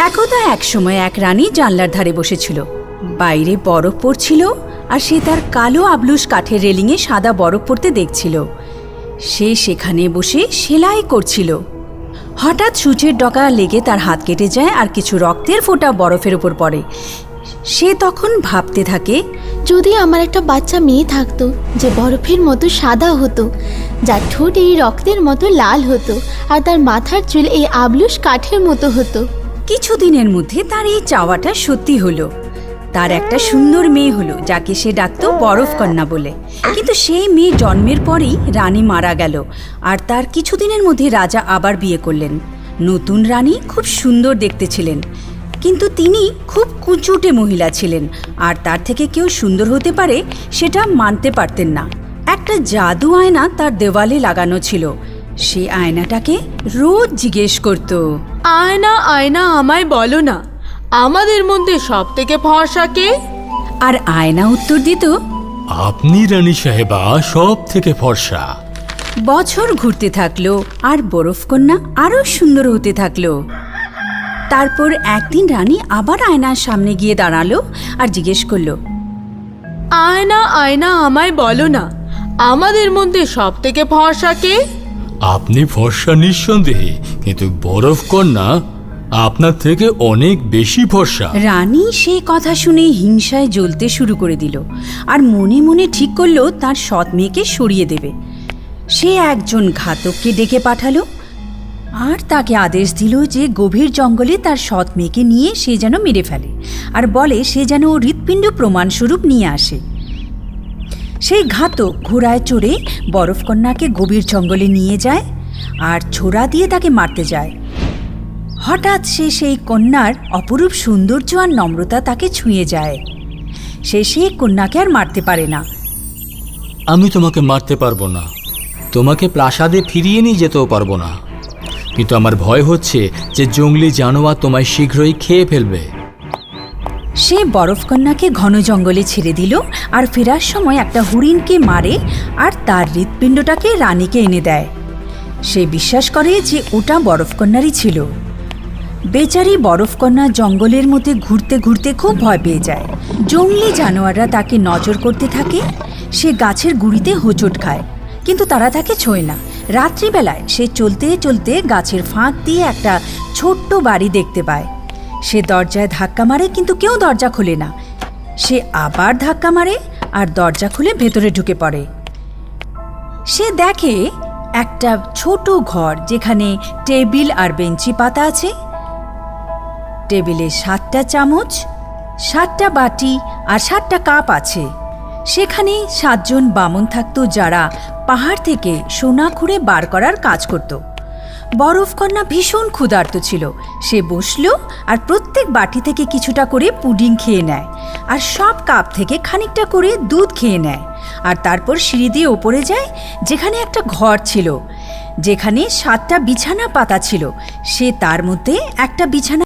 একদা এক সময় এক রানী জানলার ধারে বসেছিল। বাইরে বরফ পড়ছিল আর সে তার কালো আবলুস কাঠের রেলিংয়ে সাদা বরফ পড়তে দেখছিল। সে সেখানে বসে সেলাই করছিল। হঠাৎ সূচের ডগা লেগে তার হাত কেটে যায় আর কিছু রক্তের ফোঁটা বরফের উপর পড়ে। সে তখন ভাবতে থাকে, যদি আমার একটা বাচ্চা মেয়ে থাকতো যে বরফের মতো সাদা হতো, যার ঠোঁট এই রক্তের মতো লাল হতো আর তার মাথার চুল এই আবলুস কাঠের মতো হতো। কিছুদিনের মধ্যে তার এই চাওয়াটা সত্যি হলো। তার একটা সুন্দর মেয়ে হলো যাকে সে ডাকতো বরফ কন্যা বলে। কিন্তু সেই মেয়ে জন্মের পরেই রানী মারা গেল আর তার কিছুদিনের মধ্যে রাজা আবার বিয়ে করলেন। নতুন রানী খুব সুন্দর দেখতে ছিলেন, কিন্তু তিনি খুব কুচুটে মহিলা ছিলেন আর তার থেকে কেউ সুন্দর হতে পারে সেটা মানতে পারতেন না। একটা জাদু আয়না তার দেওয়ালে লাগানো ছিল। সে আয়নাটাকে রোজ জিজ্ঞেস করত, আয়না আয়না আমায় বলো না, আমাদের মধ্যে সব থেকে ফর্সা কে? আর আয়না উত্তর দিত, আপনি রানী সাহেবা সব থেকে ফর্সা। বছর ঘুরতে থাকলো আর বরফ কন্যা আরো সুন্দর হতে থাকলো। তারপর একদিন রানী আবার আয়নার সামনে গিয়ে দাঁড়ালো আর জিজ্ঞেস করলো, আয়না আয়না আমায় বলো না, আমাদের মধ্যে সব থেকে ফর্সা কে? আপনি ফর্সা নিঃসন্দেহে, কিন্তু বরফ কন্যা আপনার থেকে অনেক বেশি ফর্সা। রানী সেই কথা শুনে হিংসায় জ্বলতে শুরু করে দিল আর মনে মনে ঠিক করলো তার সৎ মেয়েকে সরিয়ে দেবে। সে একজন ঘাতককে ডেকে পাঠালো আর তাকে আদেশ দিল যে গভীর জঙ্গলে তার সৎ মেয়েকে নিয়ে সে যেন মেরে ফেলে আর বলে সে যেন হৃৎপিণ্ড প্রমাণস্বরূপ নিয়ে আসে। সেই ঘাতক ঘোড়ায় চড়ে বরফকন্যাকে গভীর জঙ্গলে নিয়ে যায় আর ছোরা দিয়ে তাকে মারতে যায়। হঠাৎ সে সেই কন্যার অপরূপ সৌন্দর্য আর নম্রতা তাকে ছুঁয়ে যায়। সে সেই কন্যাকে আর মারতে পারে না। আমি তোমাকে মারতে পারবো না, তোমাকে প্রাসাদে ফিরিয়ে নিয়ে যেতেও পারবো না, কিন্তু আমার ভয় হচ্ছে যে জঙ্গলি জানোয়ার তোমায় শীঘ্রই খেয়ে ফেলবে। সে বরফকন্যাকে ঘন জঙ্গলে ছেড়ে দিল আর ফেরার সময় একটা হরিণকে মারে আর তার হৃৎপিণ্ডটাকে রানীকে এনে দেয়। সে বিশ্বাস করে যে ওটা বরফকন্যারই ছিল। বেচারি বরফকন্যা জঙ্গলের মধ্যে ঘুরতে ঘুরতে খুব ভয় পেয়ে যায়। জঙ্গলি জানোয়াররা তাকে নজর করতে থাকে। সে গাছের গুঁড়িতে হোঁচট খায়, কিন্তু তারা তাকে ছোঁয় না। রাত্রিবেলায় সে চলতে চলতে গাছের ফাঁক দিয়ে একটা ছোট্ট বাড়ি দেখতে পায়। সে দরজায় ধাক্কা মারে, কিন্তু কেউ দরজা খোলে না। সে আবার ধাক্কা মারে আর দরজা খুলে ভেতরে ঢুকে পড়ে। সে দেখে একটা ছোট ঘর যেখানে টেবিল আর বেঞ্চি পাতা আছে। টেবিলে 7টা চামচ, 7টা বাটি আর 7টা কাপ আছে। সেখানে 7 জন বামন থাকতো যারা পাহাড় থেকে সোনা খুঁড়ে বার করার কাজ করত। বরফকন্যা ভীষণ ক্ষুধার্ত ছিল। সে বসলো আর প্রত্যেক বাটি থেকে কিছুটা করে পুডিং খেয়ে নেয় আর সব কাপ থেকে খানিকটা করে দুধ খেয়ে নেয়। আর তারপর সিঁড়ি দিয়ে ওপরে যায় যেখানে একটা ঘর ছিল, যেখানে 7টা বিছানা পাতা ছিল। সে তার মধ্যে একটা বিছানা